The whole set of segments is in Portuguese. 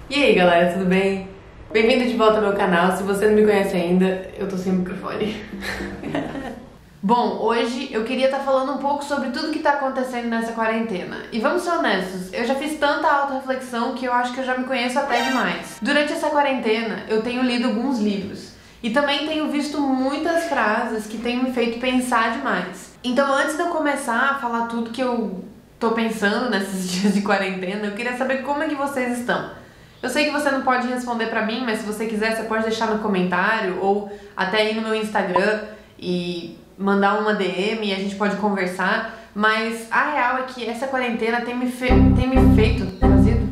E aí galera, tudo bem? Bem-vindo de volta ao meu canal. Se você não me conhece ainda, eu tô sem microfone. Bom, hoje eu queria estar falando um pouco sobre tudo que tá acontecendo nessa quarentena. E vamos ser honestos, eu já fiz tanta autorreflexão que eu acho que eu já me conheço até demais. Durante essa quarentena, eu tenho lido alguns livros. E também tenho visto muitas frases que têm me feito pensar demais. Então antes de eu começar a falar tudo que eu tô pensando nesses dias de quarentena, eu queria saber como é que vocês estão. Eu sei que você não pode responder pra mim, mas se você quiser, você pode deixar no comentário ou até ir no meu Instagram e mandar uma DM e a gente pode conversar. Mas a real é que essa quarentena tem me feito... Trazido?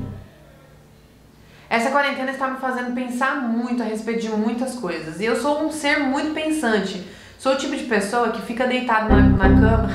Essa quarentena está me fazendo pensar muito a respeito de muitas coisas. E eu sou um ser muito pensante. Sou o tipo de pessoa que fica deitado na cama.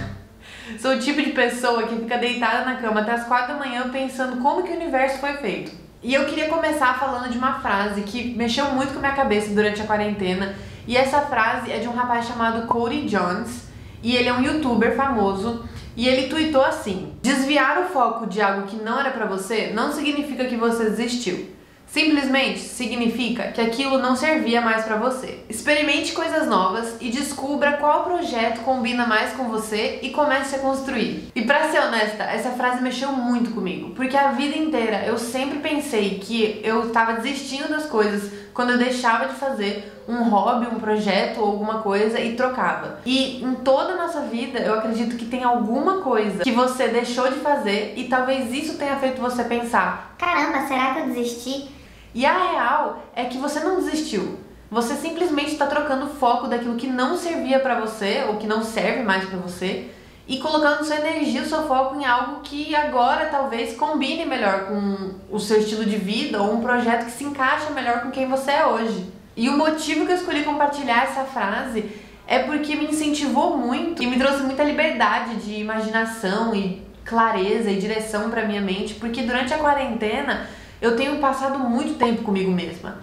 Sou o tipo de pessoa que fica deitada na cama até as 4 da manhã pensando como que o universo foi feito. E eu queria começar falando de uma frase que mexeu muito com a minha cabeça durante a quarentena. E essa frase é de um rapaz chamado Cody Jones. E ele é um youtuber famoso. E ele tweetou assim: desviar o foco de algo que não era pra você não significa que você desistiu. Simplesmente significa que aquilo não servia mais pra você. Experimente coisas novas e descubra qual projeto combina mais com você e comece a construir. E pra ser honesta, essa frase mexeu muito comigo, porque a vida inteira eu sempre pensei que eu estava desistindo das coisas quando eu deixava de fazer um hobby, um projeto ou alguma coisa e trocava. E em toda a nossa vida eu acredito que tem alguma coisa que você deixou de fazer e talvez isso tenha feito você pensar: caramba, será que eu desisti? E a real é que você não desistiu. Você simplesmente está trocando o foco daquilo que não servia pra você ou que não serve mais pra você e colocando sua energia, o seu foco em algo que agora talvez combine melhor com o seu estilo de vida ou um projeto que se encaixa melhor com quem você é hoje. E o motivo que eu escolhi compartilhar essa frase é porque me incentivou muito e me trouxe muita liberdade de imaginação e clareza e direção pra minha mente, porque durante a quarentena eu tenho passado muito tempo comigo mesma.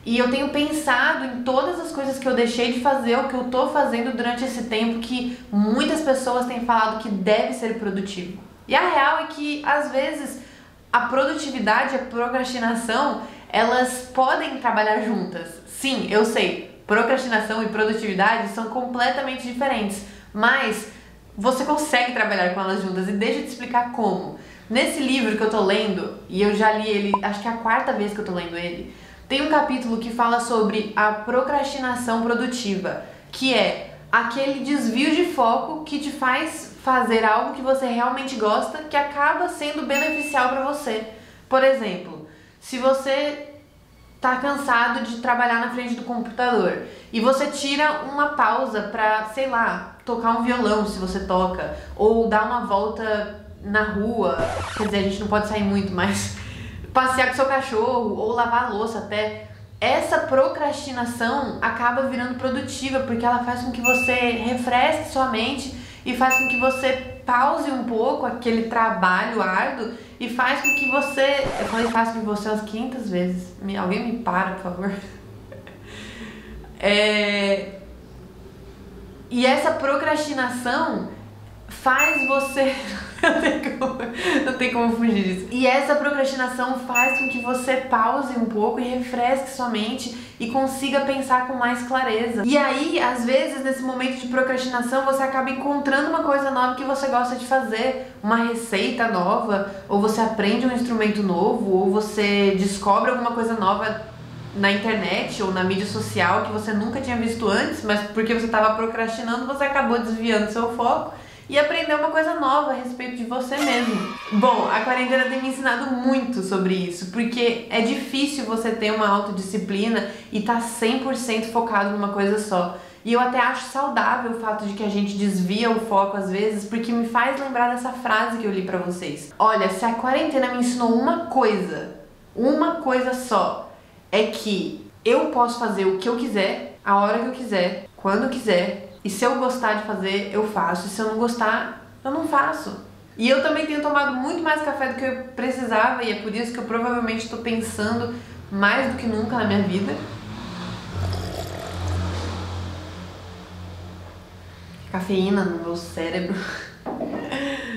E eu tenho pensado em todas as coisas que eu deixei de fazer, o que eu tô fazendo durante esse tempo que muitas pessoas têm falado que deve ser produtivo. E a real é que, às vezes, a produtividade e a procrastinação, elas podem trabalhar juntas. Sim, eu sei, procrastinação e produtividade são completamente diferentes, mas você consegue trabalhar com elas juntas e deixa eu te explicar como. Nesse livro que eu tô lendo, e eu já li ele, acho que é a 4ª vez que eu tô lendo ele, tem um capítulo que fala sobre a procrastinação produtiva, que é aquele desvio de foco que te faz fazer algo que você realmente gosta, que acaba sendo beneficial pra você. Por exemplo, se você tá cansado de trabalhar na frente do computador e você tira uma pausa pra, sei lá, tocar um violão se você toca, ou dar uma volta na rua, quer dizer, a gente não pode sair muito, mas passear com seu cachorro ou lavar a louça até. Essa procrastinação acaba virando produtiva, porque ela faz com que você refresque sua mente e faz com que você pause um pouco aquele trabalho árduo e faz com que você... Eu falei faz com que você umas 500 vezes. Alguém me para, por favor. E essa procrastinação faz você... Não tem como fugir disso. E essa procrastinação faz com que você pause um pouco e refresque sua mente e consiga pensar com mais clareza. E aí, às vezes, nesse momento de procrastinação, você acaba encontrando uma coisa nova que você gosta de fazer, uma receita nova, ou você aprende um instrumento novo, ou você descobre alguma coisa nova na internet ou na mídia social que você nunca tinha visto antes, mas porque você estava procrastinando, você acabou desviando seu foco e aprender uma coisa nova a respeito de você mesmo. Bom, a quarentena tem me ensinado muito sobre isso, porque é difícil você ter uma autodisciplina e tá 100% focado numa coisa só. E eu até acho saudável o fato de que a gente desvia o foco às vezes, porque me faz lembrar dessa frase que eu li pra vocês. Olha, se a quarentena me ensinou uma coisa só, é que eu posso fazer o que eu quiser, a hora que eu quiser, quando eu quiser. E se eu gostar de fazer, eu faço. E se eu não gostar, eu não faço. E eu também tenho tomado muito mais café do que eu precisava. E é por isso que eu provavelmente estou pensando mais do que nunca na minha vida. Cafeína no meu cérebro.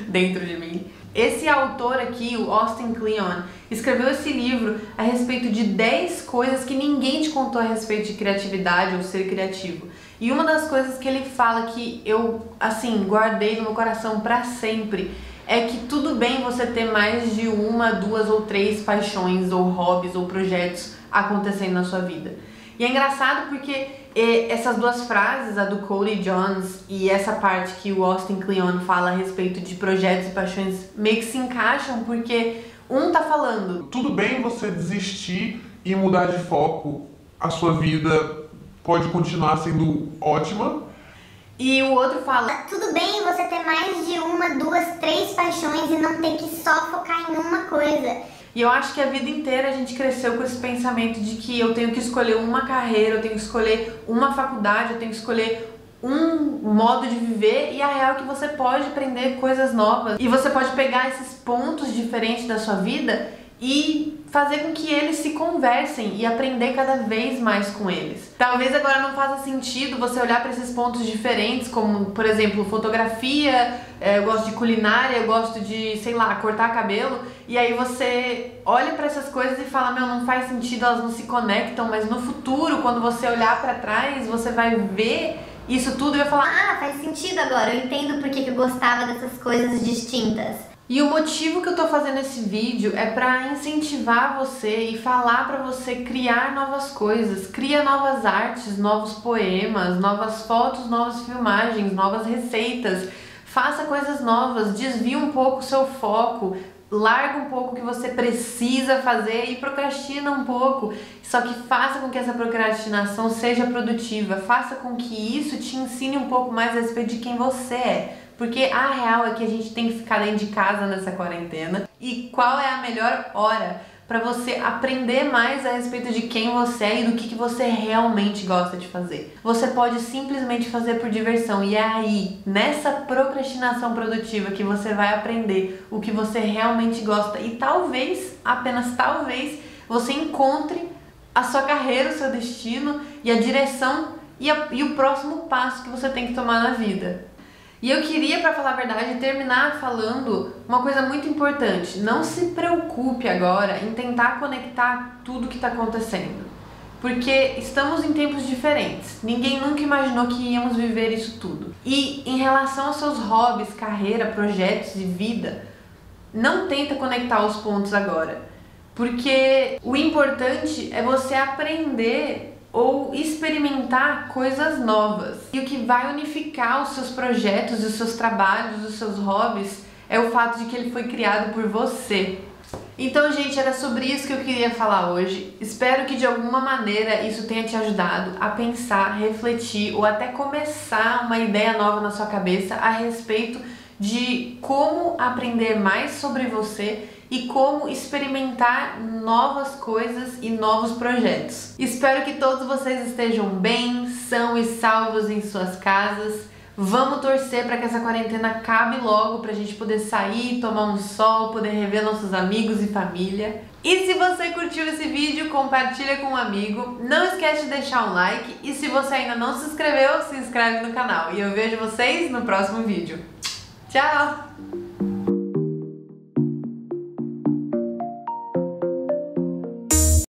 Dentro de mim. Esse autor aqui, o Austin Kleon, escreveu esse livro a respeito de 10 coisas que ninguém te contou a respeito de criatividade ou ser criativo. E uma das coisas que ele fala que eu, assim, guardei no meu coração pra sempre é que tudo bem você ter mais de uma, duas ou três paixões ou hobbies ou projetos acontecendo na sua vida. E é engraçado porque essas duas frases, a do Cody Jones e essa parte que o Austin Kleon fala a respeito de projetos e paixões, meio que se encaixam, porque um tá falando: tudo bem você desistir e mudar de foco, a sua vida pode continuar sendo ótima. E o outro fala: tudo bem você ter mais de uma, duas, três paixões e não ter que só focar em uma coisa. E eu acho que a vida inteira a gente cresceu com esse pensamento de que eu tenho que escolher uma carreira, eu tenho que escolher uma faculdade, eu tenho que escolher um modo de viver, e a real é que você pode aprender coisas novas e você pode pegar esses pontos diferentes da sua vida e fazer com que eles se conversem e aprender cada vez mais com eles. Talvez agora não faça sentido você olhar para esses pontos diferentes, como, por exemplo, fotografia, eu gosto de culinária, eu gosto de, sei lá, cortar cabelo, e aí você olha para essas coisas e fala: meu, não faz sentido, elas não se conectam, mas no futuro, quando você olhar para trás, você vai ver isso tudo e vai falar: ah, faz sentido agora, eu entendo por que eu gostava dessas coisas distintas. E o motivo que eu tô fazendo esse vídeo é pra incentivar você e falar pra você criar novas coisas. Cria novas artes, novos poemas, novas fotos, novas filmagens, novas receitas. Faça coisas novas, desvia um pouco o seu foco, larga um pouco o que você precisa fazer e procrastina um pouco. Só que faça com que essa procrastinação seja produtiva. Faça com que isso te ensine um pouco mais a respeito de quem você é. Porque a real é que a gente tem que ficar dentro de casa nessa quarentena. E qual é a melhor hora para você aprender mais a respeito de quem você é e do que você realmente gosta de fazer? Você pode simplesmente fazer por diversão. E é aí, nessa procrastinação produtiva, que você vai aprender o que você realmente gosta. E talvez, apenas talvez, você encontre a sua carreira, o seu destino e a direção e o próximo passo que você tem que tomar na vida. E eu queria, pra falar a verdade, terminar falando uma coisa muito importante. Não se preocupe agora em tentar conectar tudo que tá acontecendo, porque estamos em tempos diferentes. Ninguém nunca imaginou que íamos viver isso tudo. E em relação aos seus hobbies, carreira, projetos e vida, não tenta conectar os pontos agora, porque o importante é você aprender ou experimentar coisas novas. E o que vai unificar os seus projetos, os seus trabalhos, os seus hobbies é o fato de que ele foi criado por você. Então, gente, era sobre isso que eu queria falar hoje. Espero que de alguma maneira isso tenha te ajudado a pensar, refletir ou até começar uma ideia nova na sua cabeça a respeito de como aprender mais sobre você e como experimentar novas coisas e novos projetos. Espero que todos vocês estejam bem, são e salvos em suas casas. Vamos torcer para que essa quarentena acabe logo, pra gente poder sair, tomar um sol, poder rever nossos amigos e família. E se você curtiu esse vídeo, compartilha com um amigo. Não esquece de deixar um like e se você ainda não se inscreveu, se inscreve no canal. E eu vejo vocês no próximo vídeo. Tchau!